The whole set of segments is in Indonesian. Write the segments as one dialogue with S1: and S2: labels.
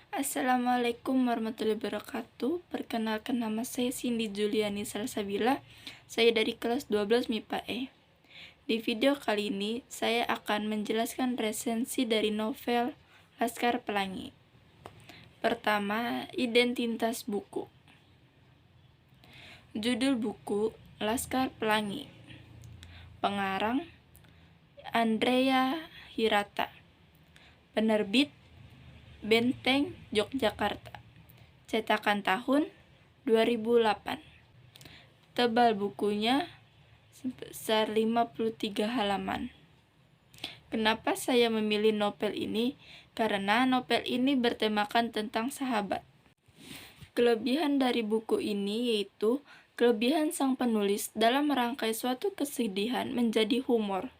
S1: Assalamualaikum warahmatullahi wabarakatuh. Perkenalkan, nama saya Cindy Juliani Salsabila. Saya dari kelas 12 MIPA E. Di video kali ini, saya akan menjelaskan resensi dari novel Laskar Pelangi. Pertama, identitas buku. Judul buku Laskar Pelangi. Pengarang Andrea Hirata. Penerbit Benteng, Yogyakarta. Cetakan tahun 2008. Tebal bukunya sebesar 53 halaman. Kenapa saya memilih novel ini? Karena novel ini bertemakan tentang sahabat. Kelebihan dari buku ini yaitu kelebihan sang penulis dalam merangkai suatu kesedihan menjadi humor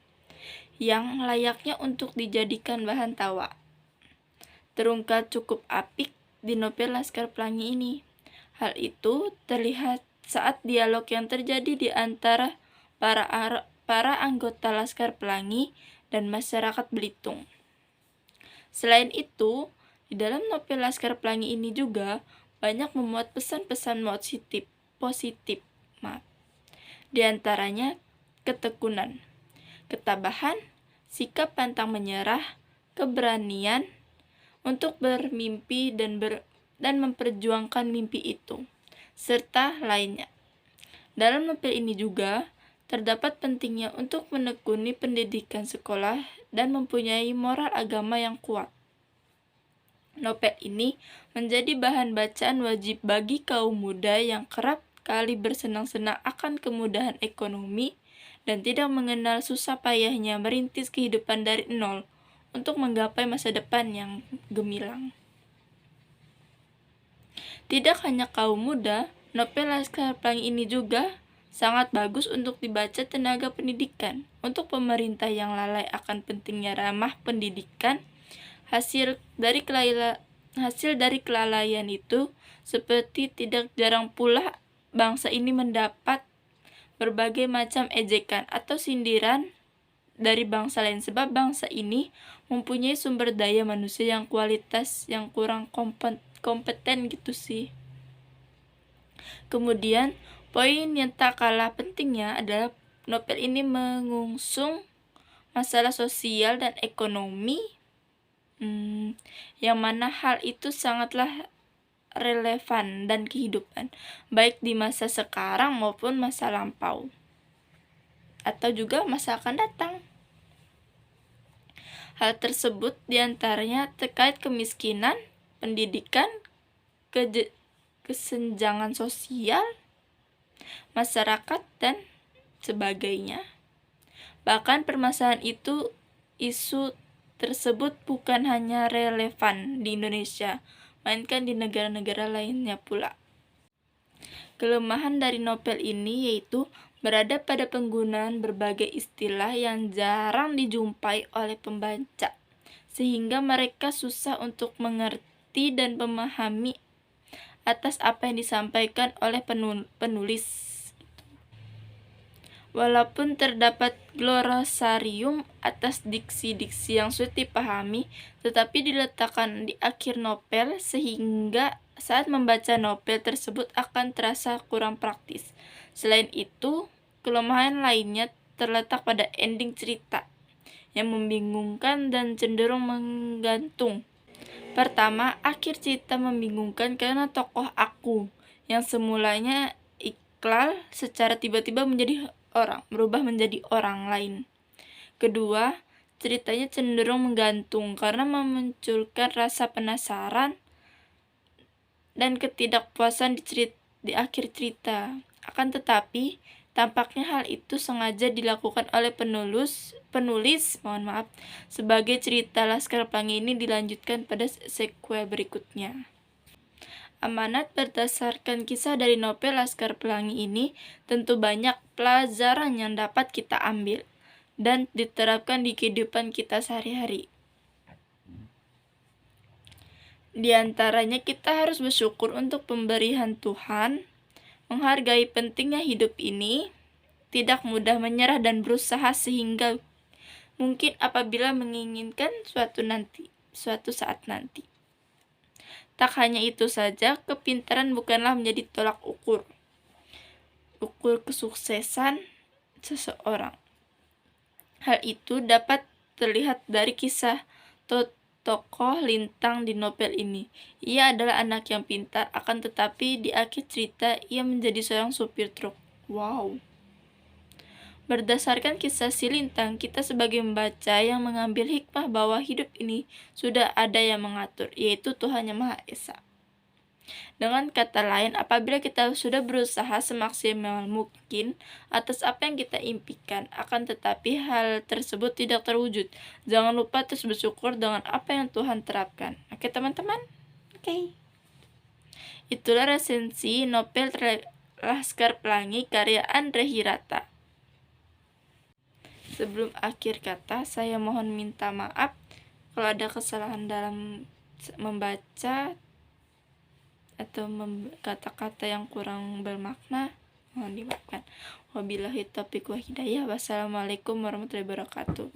S1: yang layaknya untuk dijadikan bahan tawa. Terungkap cukup apik di novel Laskar Pelangi ini. Hal itu terlihat saat dialog yang terjadi di antara para anggota Laskar Pelangi dan masyarakat Belitung. Selain itu, di dalam novel Laskar Pelangi ini juga banyak memuat pesan-pesan positif. Di antaranya ketekunan, ketabahan, sikap pantang menyerah, keberanian untuk bermimpi dan memperjuangkan mimpi itu, serta lainnya. Dalam novel ini juga terdapat pentingnya untuk menekuni pendidikan sekolah dan mempunyai moral agama yang kuat. Novel ini menjadi bahan bacaan wajib bagi kaum muda yang kerap kali bersenang-senang akan kemudahan ekonomi dan tidak mengenal susah payahnya merintis kehidupan dari nol untuk menggapai masa depan yang gemilang. Tidak hanya kaum muda, novel Laskar Pelangi ini juga sangat bagus untuk dibaca tenaga pendidikan. Untuk pemerintah yang lalai akan pentingnya ramah pendidikan, hasil dari kelalaian itu seperti tidak jarang pula bangsa ini mendapat berbagai macam ejekan atau sindiran dari bangsa lain, sebab bangsa ini mempunyai sumber daya manusia yang kualitas yang kurang kompeten gitu sih. Kemudian poin yang tak kalah pentingnya adalah novel ini mengusung masalah sosial dan ekonomi, yang mana hal itu sangatlah relevan dan kehidupan, baik di masa sekarang maupun masa lampau atau juga masa akan datang. Hal tersebut diantaranya terkait kemiskinan, pendidikan, kesenjangan sosial, masyarakat, dan sebagainya. Bahkan permasalahan isu tersebut bukan hanya relevan di Indonesia, melainkan di negara-negara lainnya pula. Kelemahan dari novel ini yaitu berada pada penggunaan berbagai istilah yang jarang dijumpai oleh pembaca, sehingga mereka susah untuk mengerti dan memahami atas apa yang disampaikan oleh penulis. Walaupun terdapat glosarium atas diksi-diksi yang sulit dipahami, tetapi diletakkan di akhir novel sehingga saat membaca novel tersebut akan terasa kurang praktis. Selain itu, kelemahan lainnya terletak pada ending cerita yang membingungkan dan cenderung menggantung. Pertama, akhir cerita membingungkan karena tokoh Aku yang semulanya ikhlas secara tiba-tiba berubah menjadi orang lain. Kedua, ceritanya cenderung menggantung karena memunculkan rasa penasaran dan ketidakpuasan di akhir cerita. Akan tetapi, tampaknya hal itu sengaja dilakukan oleh penulis, sebagai cerita Laskar Pelangi ini dilanjutkan pada sequel berikutnya. Amanat berdasarkan kisah dari novel Laskar Pelangi ini tentu banyak pelajaran yang dapat kita ambil dan diterapkan di kehidupan kita sehari-hari. Di antaranya kita harus bersyukur untuk pemberian Tuhan, menghargai pentingnya hidup ini, tidak mudah menyerah dan berusaha sehingga mungkin apabila menginginkan suatu saat nanti. Tak hanya itu saja, kepintaran bukanlah menjadi tolak ukur kesuksesan seseorang. Hal itu dapat terlihat dari kisah tokoh lintang di novel ini. Ia adalah anak yang pintar, akan tetapi di akhir cerita ia menjadi seorang supir truk. Wow. Berdasarkan kisah si Lintang, kita sebagai membaca yang mengambil hikmah bahwa hidup ini sudah ada yang mengatur, yaitu Tuhan Yang Maha Esa. Dengan kata lain, apabila kita sudah berusaha semaksimal mungkin atas apa yang kita impikan, akan tetapi hal tersebut tidak terwujud, jangan lupa terus bersyukur dengan apa yang Tuhan terapkan. Oke teman-teman? Oke. Itulah resensi novel Laskar Pelangi karya Andre Hirata. Sebelum akhir kata, saya mohon minta maaf kalau ada kesalahan dalam membaca atau kata-kata yang kurang bermakna, mohon dimaafkan. Wabillahi taufiq wal hidayah. Wassalamualaikum warahmatullahi wabarakatuh.